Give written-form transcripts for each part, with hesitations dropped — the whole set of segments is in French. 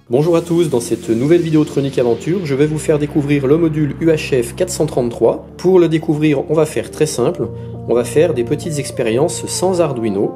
Bonjour à tous, dans cette nouvelle vidéo Tronic Aventure, je vais vous faire découvrir le module UHF 433. Pour le découvrir, on va faire très simple, on va faire des petites expériences sans Arduino.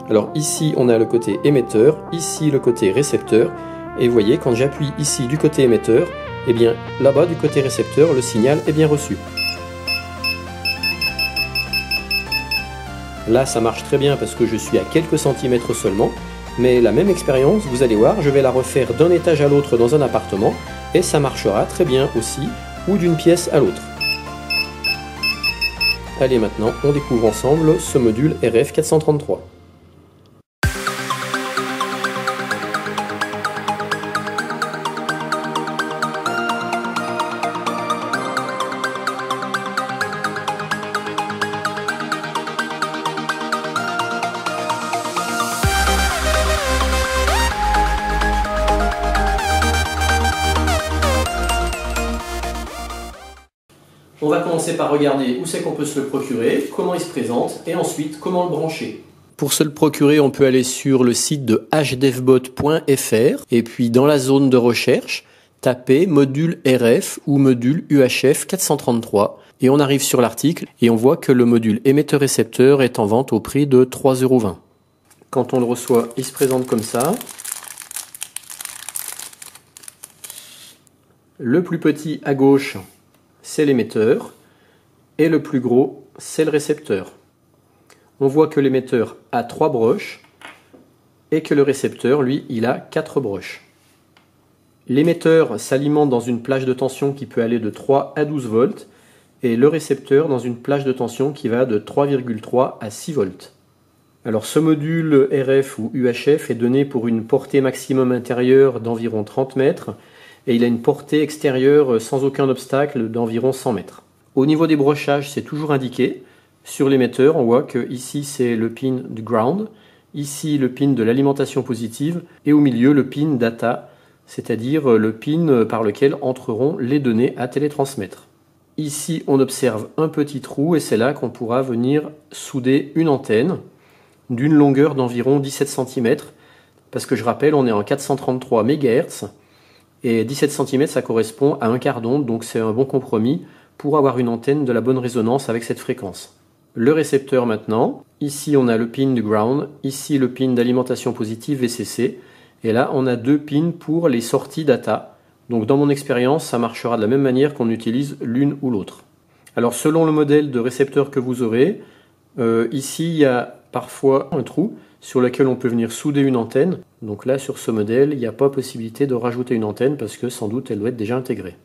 Alors ici on a le côté émetteur, ici le côté récepteur, et vous voyez quand j'appuie ici du côté émetteur, et bien là-bas du côté récepteur, le signal est bien reçu. Là ça marche très bien parce que je suis à quelques centimètres seulement. Mais la même expérience, vous allez voir, je vais la refaire d'un étage à l'autre dans un appartement et ça marchera très bien aussi, ou d'une pièce à l'autre. Allez, maintenant, on découvre ensemble ce module RF 433. On va commencer par regarder où c'est qu'on peut se le procurer, comment il se présente et ensuite comment le brancher. Pour se le procurer, on peut aller sur le site de hdevbot.fr et puis dans la zone de recherche, taper module RF ou module UHF 433 et on arrive sur l'article et on voit que le module émetteur-récepteur est en vente au prix de 3,20 €. Quand on le reçoit, il se présente comme ça. Le plus petit à gauche, c'est l'émetteur, et le plus gros, c'est le récepteur. On voit que l'émetteur a 3 broches, et que le récepteur, lui, il a 4 broches. L'émetteur s'alimente dans une plage de tension qui peut aller de 3 à 12 volts, et le récepteur dans une plage de tension qui va de 3,3 à 6 volts. Alors ce module RF ou UHF est donné pour une portée maximum intérieure d'environ 30 mètres, et il a une portée extérieure sans aucun obstacle d'environ 100 mètres. Au niveau des brochages, c'est toujours indiqué. Sur l'émetteur, on voit que ici c'est le pin du ground, ici le pin de l'alimentation positive, et au milieu le pin data, c'est-à-dire le pin par lequel entreront les données à télétransmettre. Ici, on observe un petit trou, et c'est là qu'on pourra venir souder une antenne d'une longueur d'environ 17 cm, parce que je rappelle, on est en 433 MHz, et 17 cm ça correspond à un quart d'onde, donc c'est un bon compromis pour avoir une antenne de la bonne résonance avec cette fréquence. Le récepteur maintenant, ici on a le pin du ground, ici le pin d'alimentation positive VCC, et là on a 2 pins pour les sorties data. Donc dans mon expérience, ça marchera de la même manière qu'on utilise l'une ou l'autre. Alors selon le modèle de récepteur que vous aurez, ici il y a parfois un trou sur lequel on peut venir souder une antenne. Donc là, sur ce modèle, il n'y a pas possibilité de rajouter une antenne parce que sans doute elle doit être déjà intégrée.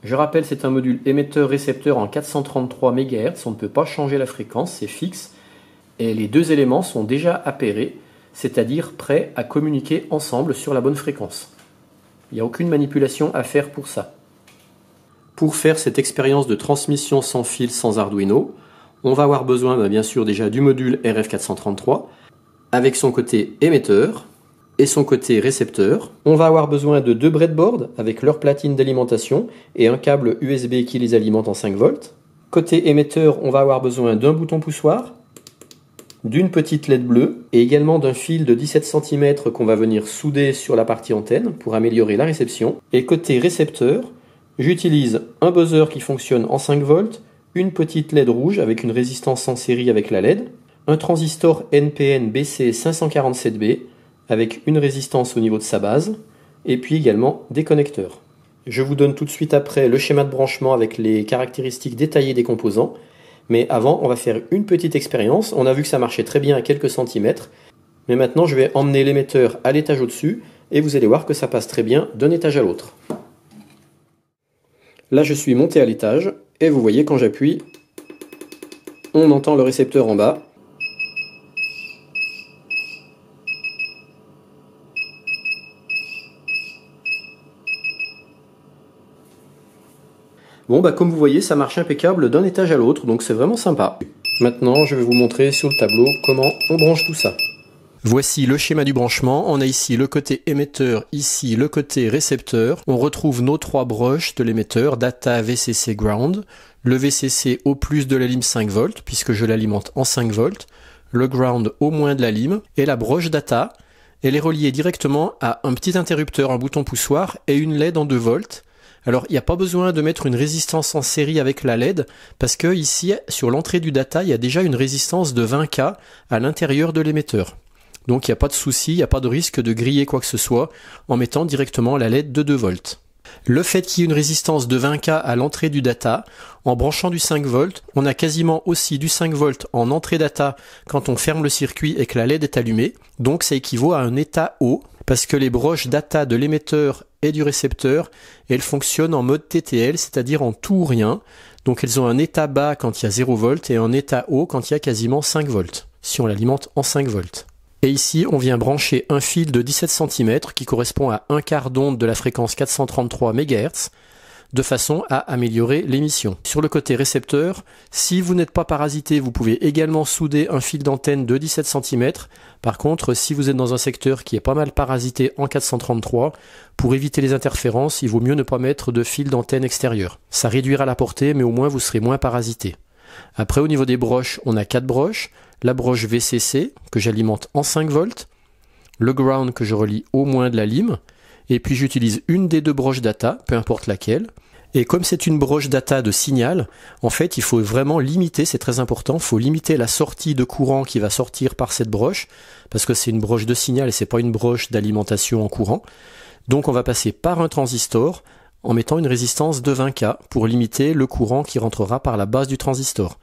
Je rappelle, c'est un module émetteur-récepteur en 433 MHz. On ne peut pas changer la fréquence, c'est fixe. Et les deux éléments sont déjà appairés, c'est-à-dire prêts à communiquer ensemble sur la bonne fréquence. Il n'y a aucune manipulation à faire pour ça. Pour faire cette expérience de transmission sans fil sans Arduino, on va avoir besoin bien sûr déjà du module RF433, avec son côté émetteur et son côté récepteur. On va avoir besoin de 2 breadboards avec leur platine d'alimentation et un câble USB qui les alimente en 5 volts. Côté émetteur, on va avoir besoin d'un bouton poussoir, d'une petite LED bleue et également d'un fil de 17 cm qu'on va venir souder sur la partie antenne pour améliorer la réception. Et côté récepteur, j'utilise un buzzer qui fonctionne en 5 volts, une petite LED rouge avec une résistance en série avec la LED, un transistor NPN BC547B avec une résistance au niveau de sa base, et puis également des connecteurs. Je vous donne tout de suite après le schéma de branchement avec les caractéristiques détaillées des composants, mais avant on va faire une petite expérience. On a vu que ça marchait très bien à quelques centimètres, mais maintenant je vais emmener l'émetteur à l'étage au-dessus, et vous allez voir que ça passe très bien d'un étage à l'autre. Là je suis monté à l'étage, et vous voyez quand j'appuie, on entend le récepteur en bas. Bon, comme vous voyez, ça marche impeccable d'un étage à l'autre, donc c'est vraiment sympa. Maintenant, je vais vous montrer sur le tableau comment on branche tout ça. Voici le schéma du branchement. On a ici le côté émetteur, ici le côté récepteur. On retrouve nos 3 broches de l'émetteur, data, VCC, ground. Le VCC au plus de la lime 5 volts, puisque je l'alimente en 5 volts. Le ground au moins de la lime. Et la broche data Elle est reliée directement à un petit interrupteur, un bouton poussoir et une LED en 2 volts. Alors, il n'y a pas besoin de mettre une résistance en série avec la LED parce que ici, sur l'entrée du data, il y a déjà une résistance de 20K à l'intérieur de l'émetteur. Donc, il n'y a pas de souci, il n'y a pas de risque de griller quoi que ce soit en mettant directement la LED de 2 volts. Le fait qu'il y ait une résistance de 20K à l'entrée du data, en branchant du 5 volts, on a quasiment aussi du 5 volts en entrée data quand on ferme le circuit et que la LED est allumée. Donc ça équivaut à un état haut, parce que les broches data de l'émetteur et du récepteur, elles fonctionnent en mode TTL, c'est-à-dire en tout ou rien. Donc elles ont un état bas quand il y a 0 volts et un état haut quand il y a quasiment 5 volts, si on l'alimente en 5 volts. Et ici, on vient brancher un fil de 17 cm qui correspond à un quart d'onde de la fréquence 433 MHz de façon à améliorer l'émission. Sur le côté récepteur, si vous n'êtes pas parasité, vous pouvez également souder un fil d'antenne de 17 cm. Par contre, si vous êtes dans un secteur qui est pas mal parasité en 433, pour éviter les interférences, il vaut mieux ne pas mettre de fil d'antenne extérieur. Ça réduira la portée, mais au moins vous serez moins parasité. Après, au niveau des broches, on a 4 broches. La broche VCC que j'alimente en 5 volts, le ground que je relie au moins de la lime, et puis j'utilise une des 2 broches data, peu importe laquelle. Et comme c'est une broche data de signal, en fait il faut vraiment limiter, c'est très important, il faut limiter la sortie de courant qui va sortir par cette broche, parce que c'est une broche de signal et c'est pas une broche d'alimentation en courant. Donc on va passer par un transistor, en mettant une résistance de 20K pour limiter le courant qui rentrera par la base du transistor.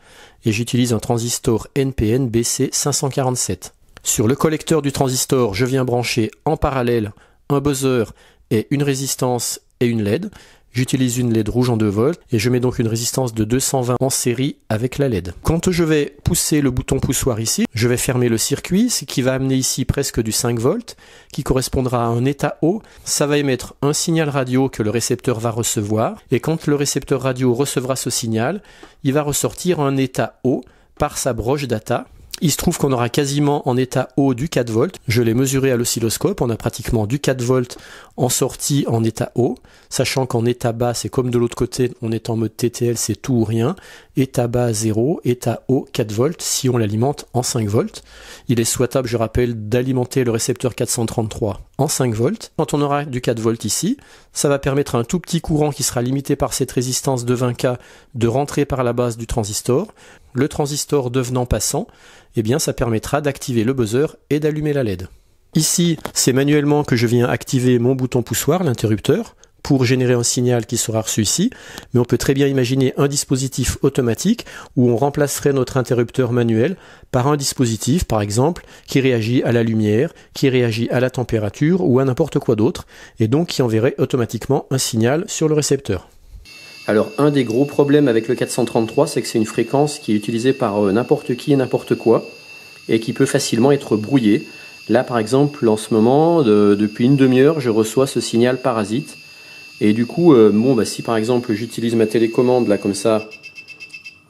Et j'utilise un transistor NPN BC547. Sur le collecteur du transistor, je viens brancher en parallèle un buzzer et une résistance et une LED. J'utilise une LED rouge en 2 volts et je mets donc une résistance de 220 en série avec la LED. Quand je vais pousser le bouton poussoir ici, je vais fermer le circuit, ce qui va amener ici presque du 5 volts, qui correspondra à un état haut. Ça va émettre un signal radio que le récepteur va recevoir et quand le récepteur radio recevra ce signal, il va ressortir un état haut par sa broche data. Il se trouve qu'on aura quasiment en état haut du 4 volts. Je l'ai mesuré à l'oscilloscope, on a pratiquement du 4 volts en sortie en état haut, sachant qu'en état bas, c'est comme de l'autre côté, on est en mode TTL, c'est tout ou rien. État bas 0, état haut 4 volts si on l'alimente en 5 volts. Il est souhaitable, je rappelle, d'alimenter le récepteur 433 en 5 volts. Quand on aura du 4 volts ici, ça va permettre à un tout petit courant qui sera limité par cette résistance de 20K de rentrer par la base du transistor. Le transistor devenant passant, eh bien ça permettra d'activer le buzzer et d'allumer la LED. Ici, c'est manuellement que je viens activer mon bouton poussoir, l'interrupteur, pour générer un signal qui sera reçu ici, mais on peut très bien imaginer un dispositif automatique où on remplacerait notre interrupteur manuel par un dispositif, par exemple, qui réagit à la lumière, qui réagit à la température ou à n'importe quoi d'autre, et donc qui enverrait automatiquement un signal sur le récepteur. Alors, un des gros problèmes avec le 433, c'est que c'est une fréquence qui est utilisée par n'importe qui et n'importe quoi, et qui peut facilement être brouillée. Là, par exemple, en ce moment, depuis une demi-heure, je reçois ce signal parasite. Et du coup, si par exemple j'utilise ma télécommande, là, comme ça,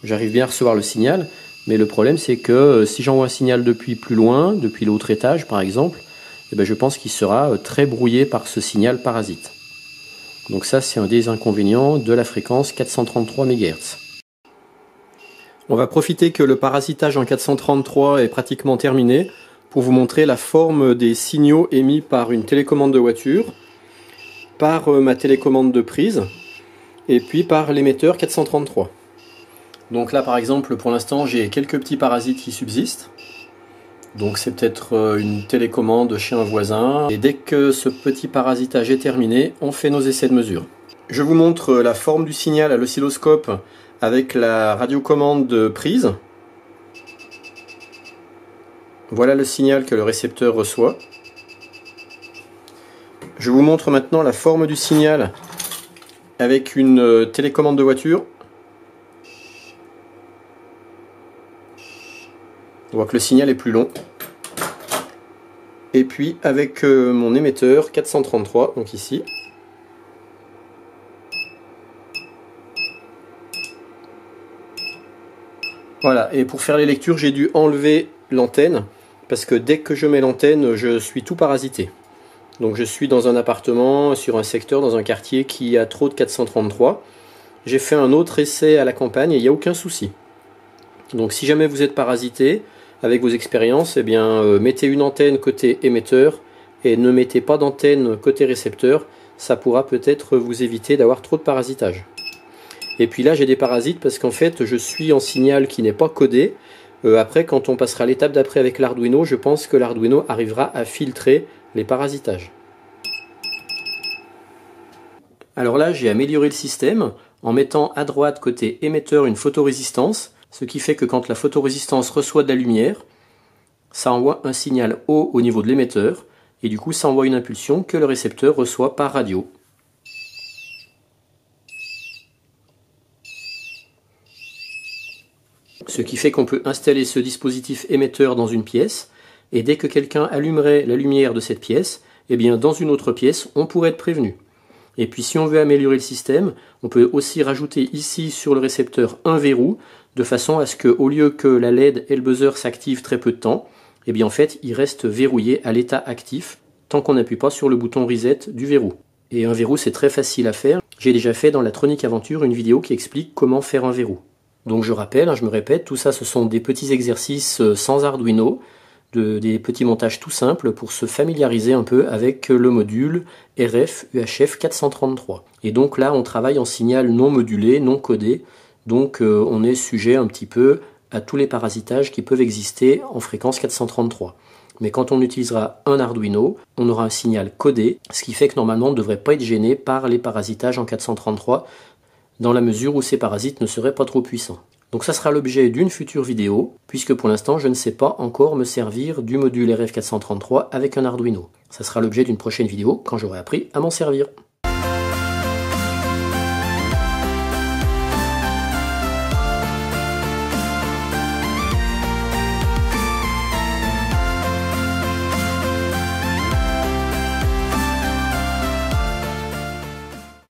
j'arrive bien à recevoir le signal. Mais le problème, c'est que si j'envoie un signal depuis plus loin, depuis l'autre étage, par exemple, je pense qu'il sera très brouillé par ce signal parasite. Donc ça, c'est un des inconvénients de la fréquence 433 MHz. On va profiter que le parasitage en 433 est pratiquement terminé pour vous montrer la forme des signaux émis par une télécommande de voiture, par ma télécommande de prise, et puis par l'émetteur 433. Donc là, par exemple, pour l'instant, j'ai quelques petits parasites qui subsistent. Donc c'est peut-être une télécommande chez un voisin. Et dès que ce petit parasitage est terminé, on fait nos essais de mesure. Je vous montre la forme du signal à l'oscilloscope avec la radiocommande de prise. Voilà le signal que le récepteur reçoit. Je vous montre maintenant la forme du signal avec une télécommande de voiture. On voit que le signal est plus long. Et puis avec mon émetteur 433, donc ici. Voilà, et pour faire les lectures, j'ai dû enlever l'antenne, parce que dès que je mets l'antenne, je suis tout parasité. Donc je suis dans un appartement, sur un secteur, dans un quartier qui a trop de 433. J'ai fait un autre essai à la campagne et il n'y a aucun souci. Donc si jamais vous êtes parasité, avec vos expériences, mettez une antenne côté émetteur et ne mettez pas d'antenne côté récepteur, ça pourra peut-être vous éviter d'avoir trop de parasitage. Et puis là j'ai des parasites parce qu'en fait je suis en signal qui n'est pas codé. Après, quand on passera à l'étape d'après avec l'Arduino, je pense que l'Arduino arrivera à filtrer les parasitages. Alors là, j'ai amélioré le système en mettant à droite côté émetteur une photorésistance, ce qui fait que quand la photorésistance reçoit de la lumière, ça envoie un signal haut au niveau de l'émetteur, et du coup ça envoie une impulsion que le récepteur reçoit par radio. Ce qui fait qu'on peut installer ce dispositif émetteur dans une pièce, et dès que quelqu'un allumerait la lumière de cette pièce, eh bien dans une autre pièce, on pourrait être prévenu. Et puis si on veut améliorer le système, on peut aussi rajouter ici sur le récepteur un verrou, de façon à ce qu'au lieu que la LED et le buzzer s'activent très peu de temps, eh bien en fait il reste verrouillé à l'état actif, tant qu'on n'appuie pas sur le bouton reset du verrou. Et un verrou c'est très facile à faire, j'ai déjà fait dans la Tronic Aventure une vidéo qui explique comment faire un verrou. Donc je rappelle, je me répète, tout ça ce sont des petits exercices sans Arduino, des petits montages tout simples pour se familiariser un peu avec le module RF UHF 433. Et donc là on travaille en signal non modulé, non codé, donc on est sujet un petit peu à tous les parasitages qui peuvent exister en fréquence 433. Mais quand on utilisera un Arduino, on aura un signal codé, ce qui fait que normalement on ne devrait pas être gêné par les parasitages en 433, dans la mesure où ces parasites ne seraient pas trop puissants. Donc ça sera l'objet d'une future vidéo, puisque pour l'instant je ne sais pas encore me servir du module RF433 avec un Arduino. Ça sera l'objet d'une prochaine vidéo quand j'aurai appris à m'en servir.